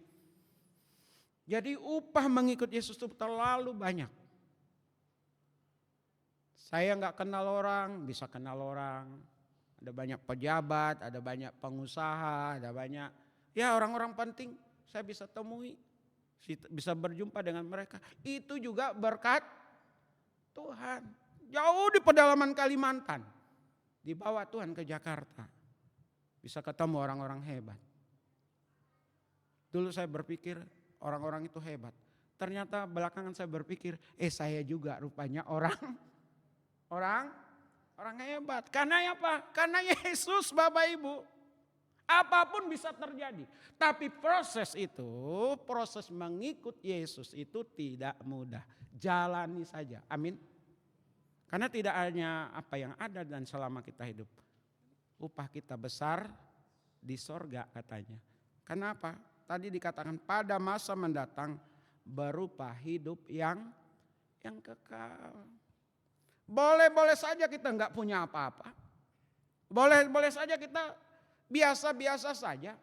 Jadi upah mengikut Yesus itu terlalu banyak. Saya gak kenal orang, bisa kenal orang. Ada banyak pejabat, ada banyak pengusaha, ada banyak ya orang-orang penting saya bisa temui. Bisa berjumpa dengan mereka. Itu juga berkat Tuhan. Jauh di pedalaman Kalimantan. Dibawa Tuhan ke Jakarta. bisa ketemu orang-orang hebat. Dulu saya berpikir orang-orang itu hebat. Ternyata belakangan saya berpikir, saya juga rupanya orang hebat. Karena apa? Karena Yesus Bapak Ibu. Apapun bisa terjadi. Tapi proses mengikut Yesus itu tidak mudah. Jalani saja. Amin. Karena tidak hanya apa yang ada dan selama kita hidup. Upah kita besar di sorga katanya. Kenapa? Tadi dikatakan pada masa mendatang berupa hidup yang kekal. Boleh saja kita nggak punya apa-apa. Boleh saja kita biasa-biasa saja.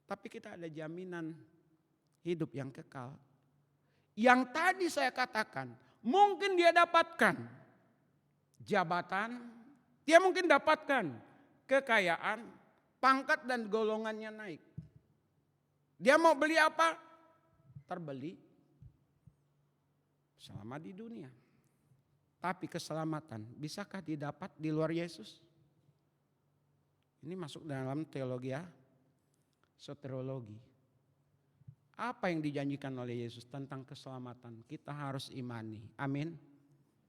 Tapi kita ada jaminan hidup yang kekal. Yang tadi saya katakan, mungkin dia dapatkan jabatan, dia mungkin dapatkan kekayaan, pangkat dan golongannya naik. Dia mau beli apa? Terbeli selama di dunia. Tapi keselamatan bisakah didapat di luar Yesus? Ini masuk dalam teologi soteriologi. Apa yang dijanjikan oleh Yesus tentang keselamatan? Kita harus imani. Amin.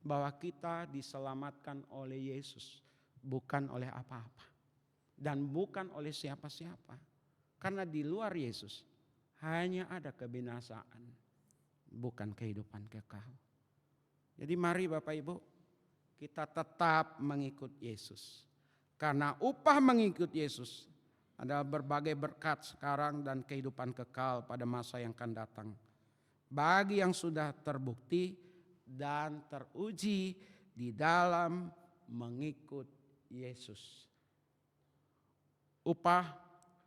Bahwa kita diselamatkan oleh Yesus. Bukan oleh apa-apa. Dan bukan oleh siapa-siapa. Karena di luar Yesus hanya ada kebinasaan. Bukan kehidupan kekal. Jadi mari Bapak Ibu, kita tetap mengikut Yesus. Karena upah mengikut Yesus adalah berbagai berkat sekarang dan kehidupan kekal pada masa yang akan datang. Bagi yang sudah terbukti dan teruji di dalam mengikut Yesus. Upah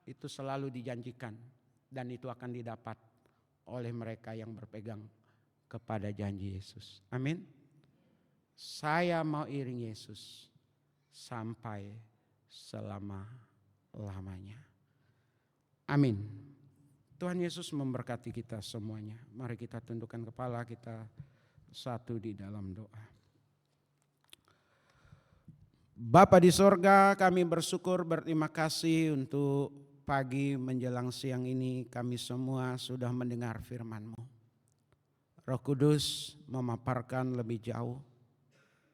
itu selalu dijanjikan dan itu akan didapat oleh mereka yang berpegang kepada janji Yesus. Amin. Saya mau iring Yesus sampai selama-lamanya. Amin. Tuhan Yesus memberkati kita semuanya. Mari kita tundukkan kepala kita satu di dalam doa. Bapa di sorga, kami bersyukur berterima kasih untuk pagi menjelang siang ini kami semua sudah mendengar firman-Mu. Roh Kudus memaparkan lebih jauh,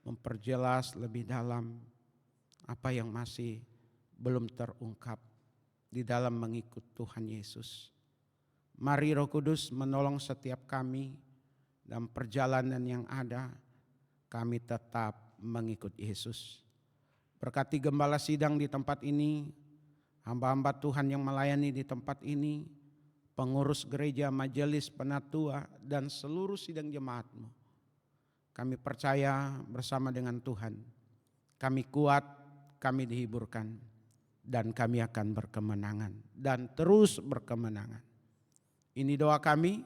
memperjelas lebih dalam apa yang masih belum terungkap di dalam mengikut Tuhan Yesus. Mari Roh Kudus menolong setiap kami dalam perjalanan yang ada, kami tetap mengikut Yesus. Berkati gembala sidang di tempat ini, hamba-hamba Tuhan yang melayani di tempat ini, pengurus gereja, majelis, penatua, dan seluruh sidang jemaat-Mu. Kami percaya bersama dengan Tuhan, kami kuat, kami dihiburkan, dan kami akan berkemenangan, dan terus berkemenangan. Ini doa kami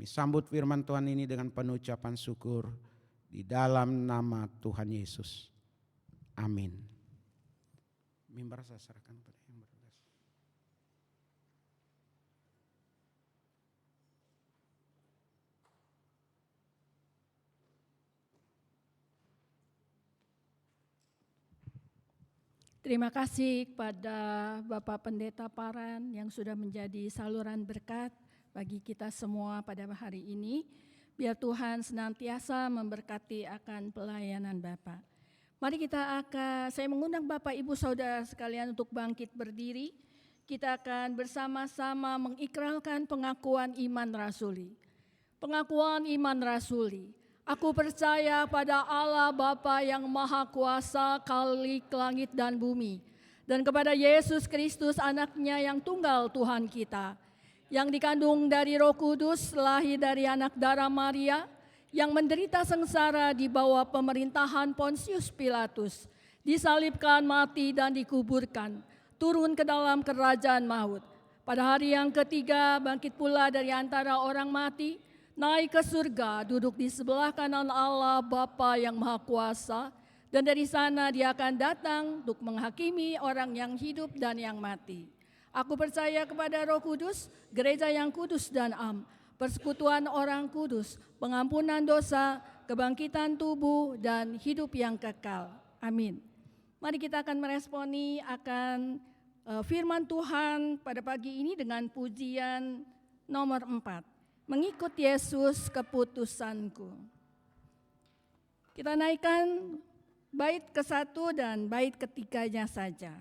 sambut firman Tuhan ini dengan penuh ucapan syukur, di dalam nama Tuhan Yesus. Amin. Mimbar saya serahkan kepada yang bertugas. Terima kasih kepada Bapak Pendeta Paran yang sudah menjadi saluran berkat bagi kita semua pada hari ini. Biar Tuhan senantiasa memberkati akan pelayanan Bapak. Mari saya mengundang Bapak Ibu Saudara sekalian untuk bangkit berdiri. Kita akan bersama-sama mengikrarkan pengakuan iman rasuli. Pengakuan iman rasuli. Aku percaya pada Allah Bapa yang Maha Kuasa, Khalik langit dan bumi, dan kepada Yesus Kristus anaknya yang tunggal Tuhan kita, yang dikandung dari Roh Kudus, lahir dari anak darah Maria, yang menderita sengsara di bawah pemerintahan Pontius Pilatus, disalibkan, mati dan dikuburkan, turun ke dalam kerajaan maut. Pada hari yang ketiga bangkit pula dari antara orang mati, naik ke surga, duduk di sebelah kanan Allah Bapa yang Maha Kuasa, dan dari sana dia akan datang untuk menghakimi orang yang hidup dan yang mati. Aku percaya kepada Roh Kudus, gereja yang kudus dan am, persekutuan orang kudus, pengampunan dosa, kebangkitan tubuh, dan hidup yang kekal. Amin. Mari kita akan meresponi akan firman Tuhan pada pagi ini dengan pujian nomor 4. Mengikut Yesus keputusanku. Kita naikkan bait ke-1 dan bait ketiganya saja.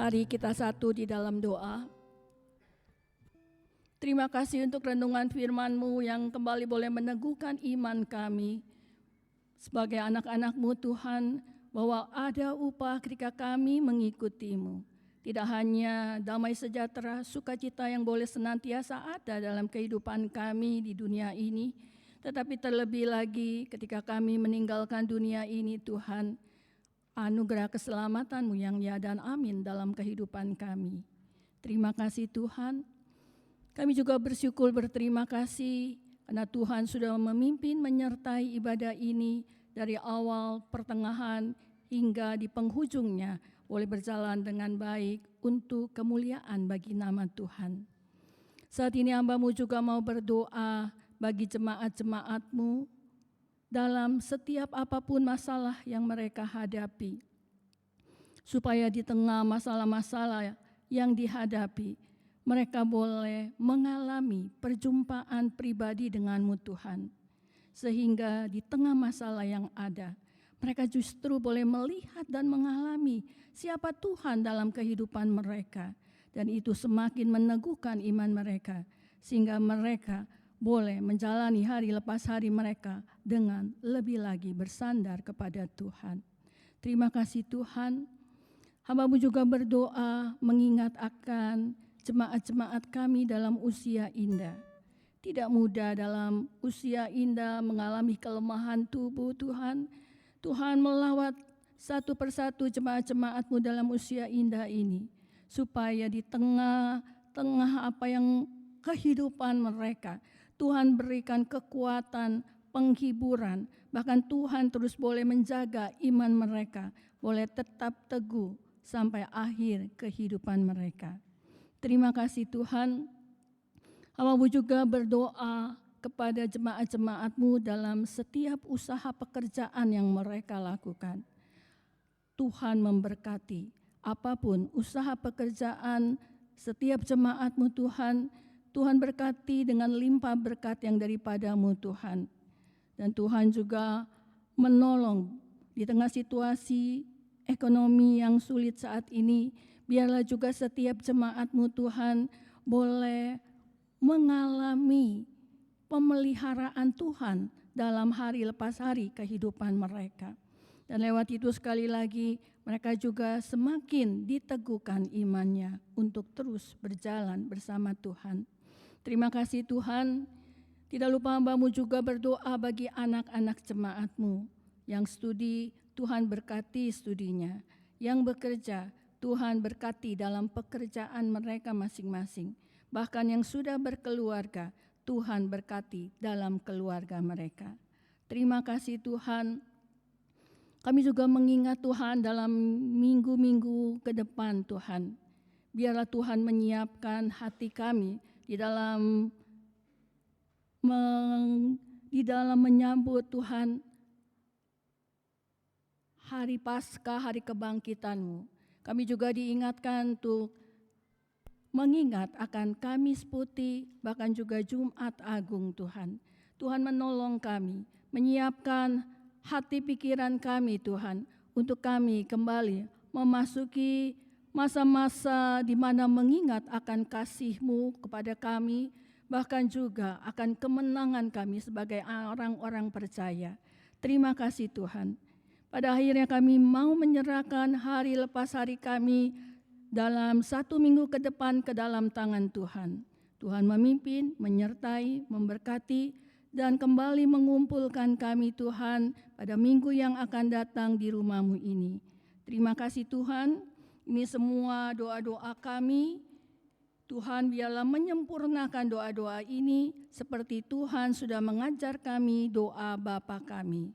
Mari kita satu di dalam doa. Terima kasih untuk renungan firman-Mu yang kembali boleh meneguhkan iman kami sebagai anak-anak-Mu Tuhan, bahwa ada upah ketika kami mengikuti-Mu. Tidak hanya damai sejahtera, sukacita yang boleh senantiasa ada dalam kehidupan kami di dunia ini, tetapi terlebih lagi ketika kami meninggalkan dunia ini Tuhan, anugerah keselamatan-Mu yang ya dan amin dalam kehidupan kami. Terima kasih Tuhan. Kami juga berterima kasih karena Tuhan sudah memimpin menyertai ibadah ini dari awal, pertengahan, hingga di penghujungnya boleh berjalan dengan baik untuk kemuliaan bagi nama Tuhan. Saat ini hamba-Mu juga mau berdoa bagi jemaat-jemaat-Mu dalam setiap apapun masalah yang mereka hadapi, supaya di tengah masalah-masalah yang dihadapi, mereka boleh mengalami perjumpaan pribadi dengan-Mu Tuhan, sehingga di tengah masalah yang ada, mereka justru boleh melihat dan mengalami siapa Tuhan dalam kehidupan mereka, dan itu semakin meneguhkan iman mereka, sehingga mereka boleh menjalani hari lepas hari mereka dengan lebih lagi bersandar kepada Tuhan. Terima kasih Tuhan. Hamba-Mu juga berdoa mengingat akan jemaat-jemaat kami dalam usia indah. Tidak mudah dalam usia indah mengalami kelemahan tubuh Tuhan. Tuhan melawat satu persatu jemaat-jemaat-Mu dalam usia indah ini, supaya di tengah-tengah apa yang kehidupan mereka, Tuhan berikan kekuatan, penghiburan, bahkan Tuhan terus boleh menjaga iman mereka, boleh tetap teguh sampai akhir kehidupan mereka. Terima kasih Tuhan. Hamba-Mu juga berdoa kepada jemaat-jemaat-Mu dalam setiap usaha pekerjaan yang mereka lakukan. Tuhan memberkati apapun usaha pekerjaan setiap jemaat-Mu Tuhan. Tuhan berkati dengan limpah berkat yang daripada-Mu Tuhan. Dan Tuhan juga menolong di tengah situasi ekonomi yang sulit saat ini. Biarlah juga setiap jemaat-Mu Tuhan boleh mengalami pemeliharaan Tuhan dalam hari lepas hari kehidupan mereka. Dan lewat itu sekali lagi mereka juga semakin diteguhkan imannya untuk terus berjalan bersama Tuhan. Terima kasih Tuhan. Tidak lupa hamba-Mu juga berdoa bagi anak-anak jemaat-Mu yang studi, Tuhan berkati studinya. Yang bekerja, Tuhan berkati dalam pekerjaan mereka masing-masing. Bahkan yang sudah berkeluarga, Tuhan berkati dalam keluarga mereka. Terima kasih Tuhan. Kami juga mengingat Tuhan dalam minggu-minggu ke depan Tuhan. Biarlah Tuhan menyiapkan hati kami di dalam menyambut Tuhan hari Paskah, hari kebangkitan-Mu. Kami juga diingatkan untuk mengingat akan Kamis Putih, bahkan juga Jumat Agung Tuhan. Tuhan menolong kami, menyiapkan hati pikiran kami Tuhan, untuk kami kembali memasuki masa-masa di mana mengingat akan kasih-Mu kepada kami, bahkan juga akan kemenangan kami sebagai orang-orang percaya. Terima kasih Tuhan. Pada akhirnya kami mau menyerahkan hari lepas hari kami dalam 1 minggu ke depan ke dalam tangan Tuhan. Tuhan memimpin, menyertai, memberkati, dan kembali mengumpulkan kami Tuhan pada minggu yang akan datang di rumah-Mu ini. Terima kasih Tuhan, ini semua doa-doa kami. Tuhan biarlah menyempurnakan doa-doa ini seperti Tuhan sudah mengajar kami doa Bapa kami.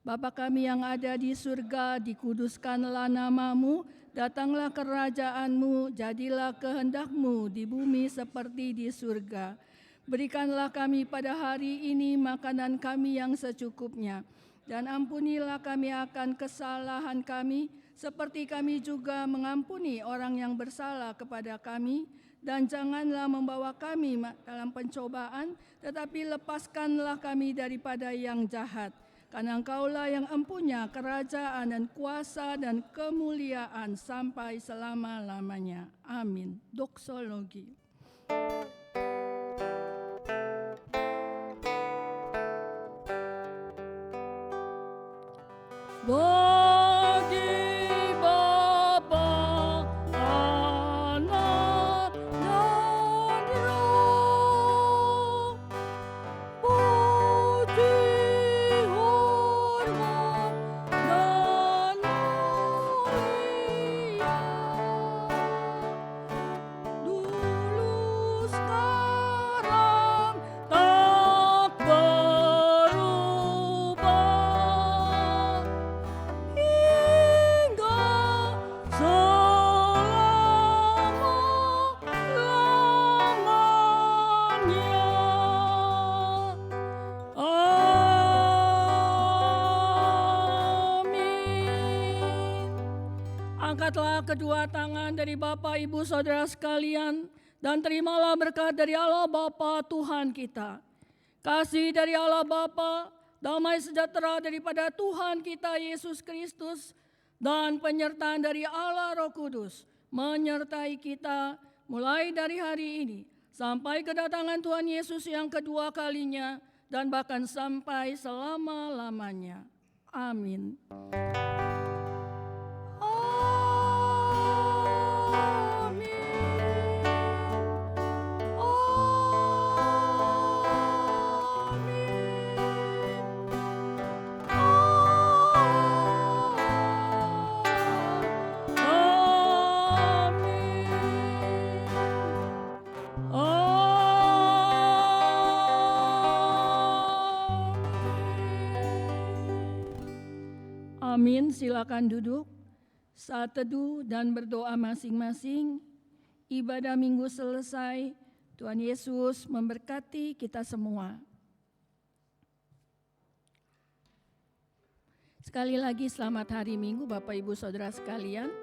Bapa kami yang ada di surga, dikuduskanlah nama-Mu, datanglah kerajaan-Mu, jadilah kehendak-Mu di bumi seperti di surga. Berikanlah kami pada hari ini makanan kami yang secukupnya, dan ampunilah kami akan kesalahan kami, seperti kami juga mengampuni orang yang bersalah kepada kami. Dan janganlah membawa kami dalam pencobaan, tetapi lepaskanlah kami daripada yang jahat. Karena Engkaulah yang empunya kerajaan dan kuasa dan kemuliaan sampai selama-lamanya. Amin. Doksologi. Bagi Bapa, Anak, dan Roh, puji, hormat, dan mulia, dulu, sekarang, tak berubah, hingga selama-lamanya. Amin. Angkatlah kedua tangan dari Bapak, Ibu, Saudara sekalian, dan terimalah berkat dari Allah Bapa Tuhan kita. Kasih dari Allah Bapa, damai sejahtera daripada Tuhan kita Yesus Kristus, dan penyertaan dari Allah Roh Kudus menyertai kita mulai dari hari ini sampai kedatangan Tuhan Yesus yang kedua kalinya, dan bahkan sampai selama-lamanya. Amin. Amin. Silakan duduk. Saat teduh dan berdoa masing-masing. Ibadah minggu selesai. Tuhan Yesus memberkati kita semua. Sekali lagi selamat hari Minggu Bapak Ibu Saudara sekalian.